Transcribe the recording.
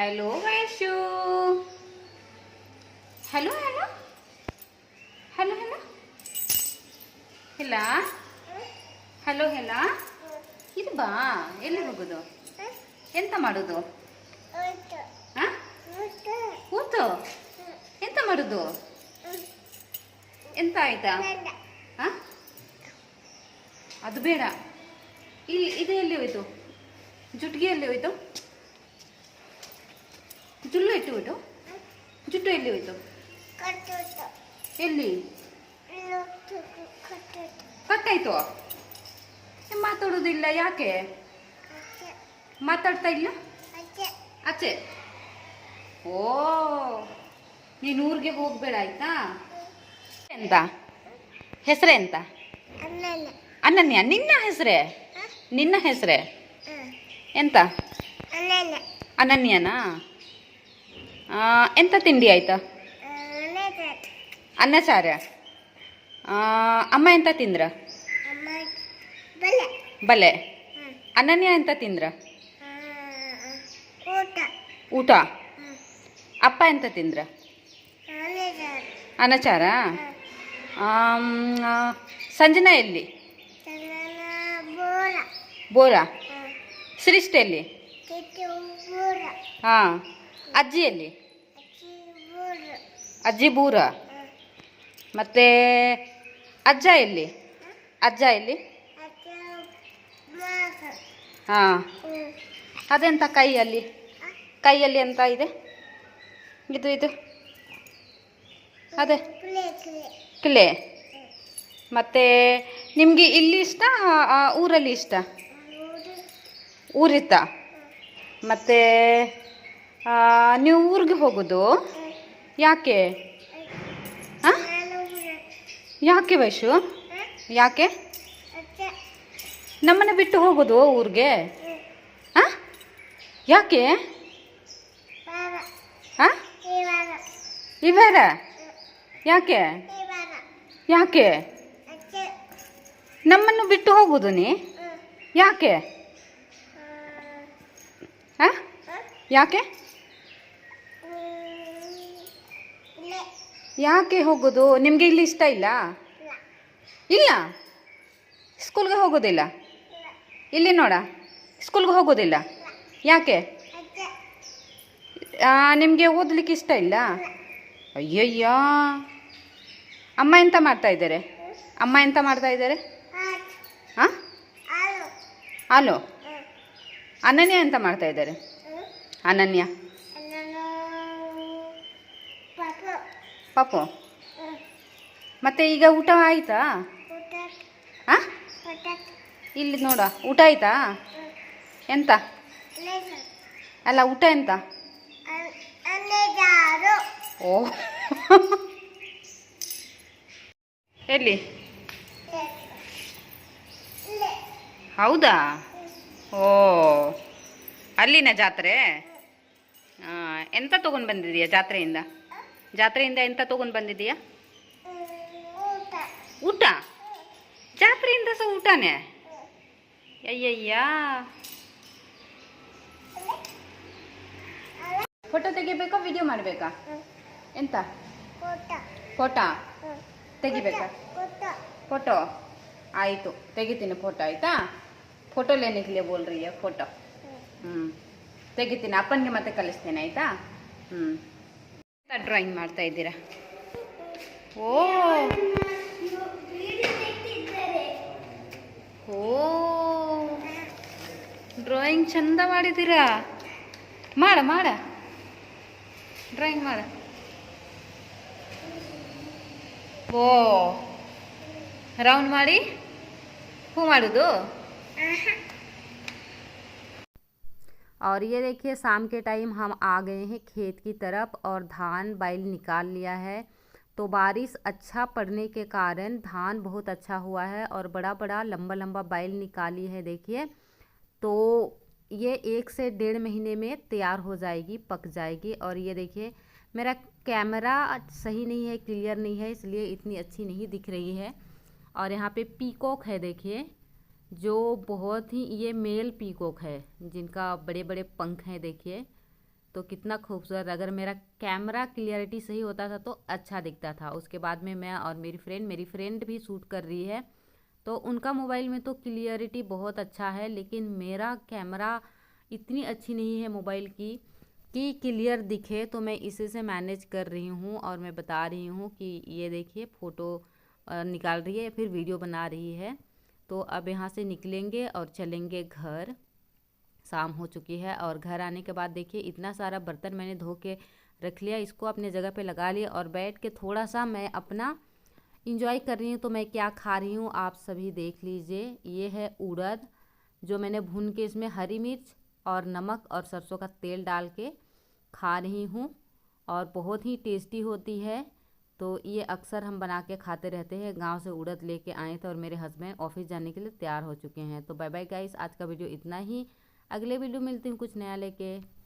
Hello Vaishu. Hello hello hello hello ಇಲ್ಲ hello ಹೇಳ. ಇದು ಬಾ. ಎಲ್ಲಿ ಹೋಗೋದು? ಎಂತ ಮಾಡೋದು? ಕೂತು ಎಂತ ಮಾಡೋದು? ಎಂತ ಆಯ್ತಾ? ಅದು ಬೇಡ. ಇದು ಎಲ್ಲಿ ಹೋಯ್ತು? ಜುಟ್ಟಿಗೆ ಎಲ್ಲಿ ಹೋಯ್ತು? ಜುಲ್ಲು ಎಲ್ಲಿ ಹೋಯ್ತು? ಜುಟ್ಟು ಎಲ್ಲಿ ಹೋಯ್ತು? ಎಲ್ಲಿ ಕಟ್ಟಾಯ್ತು? ಮಾತಾಡೋದಿಲ್ಲ ಯಾಕೆ? ಮಾತಾಡ್ತಾ ಇಲ್ಲ? ಆಚೆ. ಓ, ನೀನು ಊರಿಗೆ ಹೋಗ್ಬೇಡ ಆಯ್ತಾ? ಎಂತ ಹೆಸರೇ ಎಂತ? ಅನನ್ಯ. ನಿನ್ನ ಹೆಸರೇ? ನಿನ್ನ ಹೆಸರೇ ಎಂತ? ಅನನ್ಯನಾ? ಎಂತ ತಿಂಡಿ ಆಯ್ತಾ? ಅನ್ನ ಸಾರ. ಅಮ್ಮ ಎಂತ ತಿಂದ್ರ? ಬಲೆ. ಅನನ್ಯ ಎಂತ ತಿಂದ್ರ? ಊಟ. ಅಪ್ಪ ಎಂತ ತಿಂದ್ರ? ಅನಚಾರ. ಸಂಜನಾ ಎಲ್ಲಿ? ಬೋರಾ. ಶ್ರೇಷ್ಠ ಎಲ್ಲಿ? ಹಾಂ. ಅಜ್ಜಿ ಎಲ್ಲಿ? ಅಜ್ಜಿ ಬೂರ. ಮತ್ತೆ ಅಜ್ಜ ಎಲ್ಲಿ? ಅಜ್ಜ ಎಲ್ಲಿ? ಹಾಂ. ಅದೆಂತ ಕೈಯಲ್ಲಿ? ಕೈಯಲ್ಲಿ ಎಂತ ಇದೆ? ಇದು ಅದೇ ಕ್ಲೇ. ಮತ್ತೆ ನಿಮಗೆ ಇಲ್ಲಿ ಇಷ್ಟ ಊರಲ್ಲಿ ಇಷ್ಟ? ಊರಿತ್ತ. ಮತ್ತೆ ನೀವು ಊರಿಗೆ ಹೋಗೋದು ಯಾಕೆ? ಹಾಂ, ಯಾಕೆ ವೈಶು? ಯಾಕೆ ನಮ್ಮನ್ನು ಬಿಟ್ಟು ಹೋಗೋದು ಊರಿಗೆ? ಹಾಂ, ಯಾಕೆ? ಹಾಂ, ಇವಾರ ಯಾಕೆ? ಯಾಕೆ ನಮ್ಮನ್ನು ಬಿಟ್ಟು ಹೋಗೋದು ನೀ? ಯಾಕೆ? ಹಾಂ, ಯಾಕೆ? ಯಾಕೆ ಹೋಗೋದು? ನಿಮಗೆ ಇಲ್ಲಿ ಇಷ್ಟ ಇಲ್ಲ? ಇಲ್ಲ. ಸ್ಕೂಲ್ಗೆ ಹೋಗೋದಿಲ್ಲ? ಇಲ್ಲಿ ನೋಡ, ಸ್ಕೂಲ್ಗೆ ಹೋಗೋದಿಲ್ಲ ಯಾಕೆ? ನಿಮಗೆ ಓದಲಿಕ್ಕೆ ಇಷ್ಟ ಇಲ್ಲ? ಅಯ್ಯಯ್ಯ. ಅಮ್ಮ ಎಂತ ಮಾಡ್ತಾ ಇದ್ದಾರೆ? ಅಮ್ಮ ಎಂತ ಮಾಡ್ತಾ ಇದ್ದಾರೆ? ಹಾಂ, ಹಲೋ. ಅನನ್ಯ ಎಂತ ಮಾಡ್ತಾ ಇದ್ದಾರೆ? ಅನನ್ಯ ಪಾಪು. ಮತ್ತೆ ಈಗ ಊಟ ಆಯ್ತಾ? ಹಾಂ, ಇಲ್ಲಿ ನೋಡ, ಊಟ ಆಯ್ತಾ? ಎಂತ ಅಲ್ಲ, ಊಟ ಎಂತ? ಓ ಎಲ್ಲಿ? ಹೌದಾ? ಓ, ಅಲ್ಲಿನ ಜಾತ್ರೆ? ಎಂತ ತೊಗೊಂಡು ಬಂದಿದೀಯಾ ಜಾತ್ರೆಯಿಂದ? ಜಾತ್ರೆಯಿಂದ ಎಂತ ತೊಗೊಂಡು ಬಂದಿದೀಯಾ? ಊಟ. ಜಾತ್ರೆಯಿಂದ ಸಹ ಊಟನೇ? ಅಯ್ಯಯ್ಯ. ಫೋಟೋ ತೆಗಿಬೇಕಾ ವಿಡಿಯೋ ಮಾಡಬೇಕಾ? ಎಂತ ಫೋಟೋ ತೆಗಿಬೇಕಾ? ಫೋಟೋ ಆಯಿತು, ತೆಗಿತೀನಿ ಫೋಟೋ. ಆಯಿತಾ? ಫೋಟೋ ಲೇನೆ ಕೆ ಲಿಯೆ ಬೋಲ್ ರही है? ಫೋಟೋ. ತೆಗಿತೀನಿ, ಅಪ್ಪನಿಗೆ ಮತ್ತೆ ಕಳಿಸ್ತೇನೆ. ಆಯಿತಾ? ಡ್ರಾಯಿಂಗ್ ಮಾಡ್ತಾ ಇದ್ದೀರಾ? ಓ ಓ, ಡ್ರಾಯಿಂಗ್ ಚಂದ ಮಾಡಿದ್ದೀರಾ. ಮಾಡ ಡ್ರಾಯಿಂಗ್ ಮಾಡ. ಓ, ರೌಂಡ್ ಮಾಡಿ ಹೂ ಮಾಡೋದು. और ये देखिए शाम के टाइम हम आ गए हैं खेत की तरफ और धान बैल निकाल लिया है। तो बारिश अच्छा पड़ने के कारण धान बहुत अच्छा हुआ है और बड़ा बड़ा लंबा लंबा बैल निकाली है। देखिए, तो ये 1 से 1.5 महीने में तैयार हो जाएगी, पक जाएगी। और ये देखिए, मेरा कैमरा सही नहीं है, क्लियर नहीं है, इसलिए इतनी अच्छी नहीं दिख रही है। और यहाँ पे पीकॉक है, देखिए, जो बहुत ही, ये मेल पीकॉक है जिनका बड़े बड़े पंख हैं। देखिए, तो कितना खूबसूरत, अगर मेरा कैमरा क्लियरिटी सही होता था तो अच्छा दिखता था। उसके बाद में मैं और मेरी फ्रेंड भी शूट कर रही है, तो उनका मोबाइल में तो क्लियरिटी बहुत अच्छा है, लेकिन मेरा कैमरा इतनी अच्छी नहीं है मोबाइल की कि क्लियर दिखे। तो मैं इसी से मैनेज कर रही हूँ और मैं बता रही हूँ कि ये देखिए फ़ोटो निकाल रही है, फिर वीडियो बना रही है। तो अब यहाँ से निकलेंगे और चलेंगे घर। शाम हो चुकी है और घर आने के बाद देखिए इतना सारा बर्तन मैंने धो के रख लिया, इसको अपने जगह पे लगा लिया और बैठ के थोड़ा सा मैं अपना इंजॉय कर रही हूँ। तो मैं क्या खा रही हूँ आप सभी देख लीजिए। ये है उड़द, जो मैंने भून के इसमें हरी मिर्च और नमक और सरसों का तेल डाल के खा रही हूँ, और बहुत ही टेस्टी होती है। तो ये अक्सर हम बना के खाते रहते हैं। गांव से उड़द लेके आए थे और मेरे हस्बैंड ऑफिस जाने के लिए तैयार हो चुके हैं। तो बाय बाय गाइस, आज का वीडियो इतना ही। अगले वीडियो मिलती हूँ कुछ नया लेके।